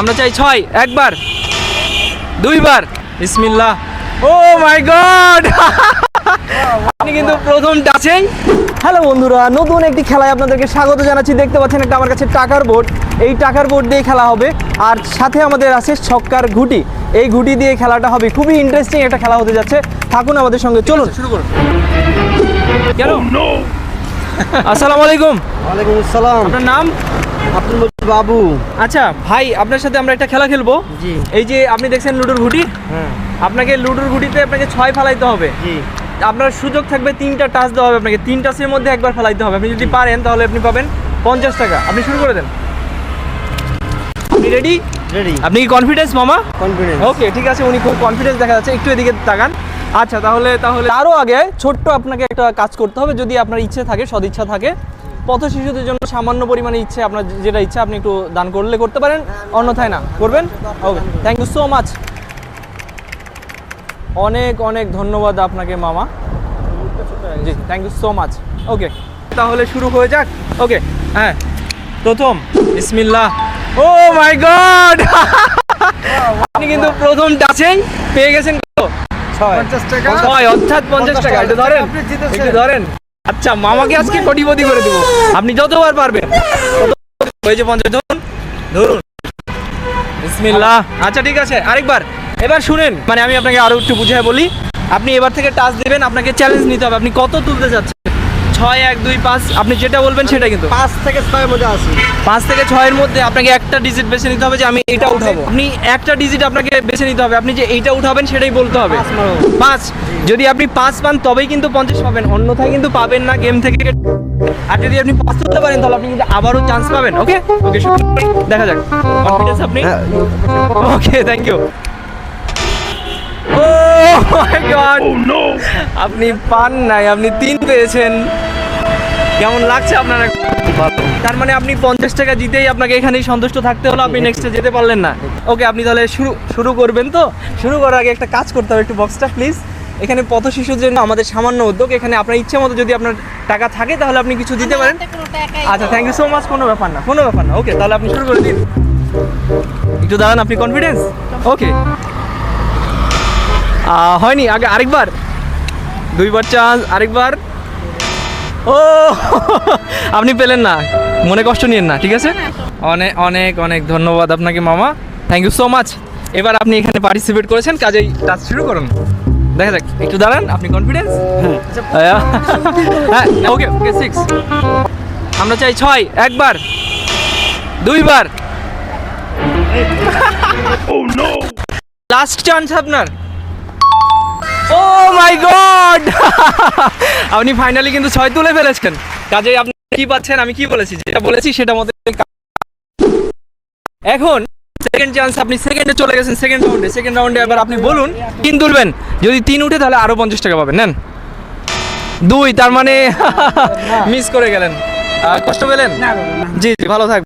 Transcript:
আমরা চাই 6 একবার দুইবার বিসমিল্লাহ। ও মাই গড আপনি কিন্তু প্রথম টাচেই। হ্যালো বন্ধুরা, নতুন একটি খেলায় আপনাদেরকে স্বাগত জানাচ্ছি। দেখতে পাচ্ছেন একটা আমার কাছে টাকার বোর্ড, এই টাকার বোর্ড দিয়ে খেলা হবে আর সাথে আমাদের আছে ছক্কার ঘুঁটি। এই ঘুঁটি দিয়ে খেলাটা হবে, খুবই ইন্টারেস্টিং একটা খেলা হতে যাচ্ছে। থাকুন আমাদের সঙ্গে, চলুন শুরু করুন। কেন আসসালামু আলাইকুম। ওয়ালাইকুম আসসালাম। আপনার নাম? আব্দুল মজিদ বাবু। আচ্ছা ভাই, আপনার সাথে আমরা একটা খেলা খেলবো। জি। এই যে আপনি দেখছেন লুডোর ঘুঁটি, হ্যাঁ আপনাকে লুডোর ঘুঁটিতে আপনাকে 6 ফেলাইতে হবে। জি। আপনার সুযোগ থাকবে 3টা টাচ দেওয়া হবে আপনাকে, 3 টাচের মধ্যে একবার ফেলাইতে হবে। আপনি যদি পারেন তাহলে আপনি পাবেন 50 টাকা। আপনি শুরু করে দেন। আপনি রেডি? রেডি। আপনি কি কনফিডেন্স মামা? কনফিডেন্স। ওকে ঠিক আছে, উনি খুব কনফিডেন্স দেখা যাচ্ছে। একটু এদিকে তাকান। আচ্ছা তাহলে আরও আগে ছোট্ট আপনাকে একটা কাজ করতে হবে। যদি আপনার ইচ্ছে থাকে, সদিচ্ছা থাকে, পথ শিশুদের জন্য সামান্য পরিমাণে ইচ্ছে, আপনার যেটা ইচ্ছা আপনি একটু দান করলে করতে পারেন, অন্যথায় না করবেন। ওকে, থ্যাংক ইউ সো মাচ। অনেক অনেক ধন্যবাদ আপনাকে মামা। জি, থ্যাংক ইউ সো মাচ। ওকে, তাহলে শুরু হয়ে যাক। ওকে, হ্যাঁ, প্রথম বিসমিল্লাহ। ও মাই গড আপনি কিন্তু প্রথম টাচেই পেয়ে গেছেন কত? 50 টাকা। 6 অর্থাৎ 50 টাকা। একটু ধরেন, আপনি জিতেছেন। একটু ধরেন। আচ্ছা, মামাকে আজকে কোটিপতি করে দিব। আপনি যতবার পারবেন ওই যে 50 ধরুন। বিসমিল্লাহ। আচ্ছা ঠিক আছে, আরেকবার। এবার শুনেন, মানে আমি আপনাকে আরো একটু বুঝিয়ে বলি। আপনি এবার থেকে টাচ দিবেন, আপনাকে চ্যালেঞ্জ নিতে হবে। আপনি কত তুলতে যাচ্ছেন? 6 1 2 5 আপনি যেটা বলবেন সেটা কিন্তু 5 থেকে 6 এর মধ্যে আছে। 5 থেকে 6 এর মধ্যে আপনাকে একটা ডিজিট বেছে নিতে হবে যে আমি এটা উঠাবো। আপনি একটা ডিজিট আপনাকে বেছে নিতে হবে। আপনি যে এইটা উঠাবেন সেটাই বলতে হবে। 5 যদি আপনি 5 পান তবেই কিন্তু 50 পাবেন, অন্যথায় কিন্তু পাবেন না গেম থেকে। আর যদি আপনি 5 তুলতে পারেন তাহলে আপনি কিন্তু আবারও চান্স পাবেন। ওকে ওকে, দেখা যাক। কনফিডেন্স আপনি? Okay, thank you. Oh my God, আপনি পান নাই, আপনি 3 পেয়েছেন। কেমন লাগছে আপনার? তার মানে আপনি 50 টাকা জিতেই আপনাকে এখানেই সন্তুষ্ট থাকতে হলো, আপনি নেক্সটে যেতে পারলেন না। ওকে, আপনি তাহলে শুরু করবেন তো? শুরু করার আগে একটা কাজ করতে হবে, একটু বক্সটা প্লিজ। এখানে পথ শিশুদের জন্য আমাদের সামান্য উদ্যোগ। এখানে আপনার ইচ্ছে মতো যদি আপনার টাকা থাকে তাহলে আপনি কিছু দিতে পারেন। আচ্ছা, থ্যাংক ইউ সো মাচ। কোনো ব্যাপার না, কোনো ব্যাপার না। ওকে, তাহলে আপনি শুরু করে দিন। একটু দাঁড়ান, আপনি কনফিডেন্স? ওকে, হয়নি, আগে আরেকবার, 2বার চান্স, আরেকবার। ও আপনি পেলেন না, মনে কষ্ট নিয়েন না, ঠিক আছে? অনেক অনেক অনেক ধন্যবাদ আপনাকে মামা, থ্যাংক ইউ সো মাচ। এবার আপনি এখানে পার্টিসিপেট করেছেন, কাজেই টাচ শুরু করুন। দেখা যাক, একটু দাঁড়ান। আপনি কনফিডেন্স? হ্যাঁ, ওকে ওকে, 6 আমরা চাই 6 একবার দুইবার। লাস্ট চান্স আপনার। ও মাই গড আপনি ফাইনালি কিন্তু 6 তুলে ফেলেছেন। কাজেই আপনি কি পাচ্ছেন? আমি কি বলেছি, যেটা বলেছি সেটা মতো। এখন সেকেন্ড চান্স, আপনি সেকেন্ডে চলে গেছেন। সেকেন্ড রাউন্ডে এবার আপনি বলুন 3 তুলবেন। যদি 3 উঠে তাহলে আরো 50 টাকা পাবেন। নেন 2, তার মানে মিস করে গেলেন। কষ্ট পেলেন? জি জি, ভালো থাকবেন।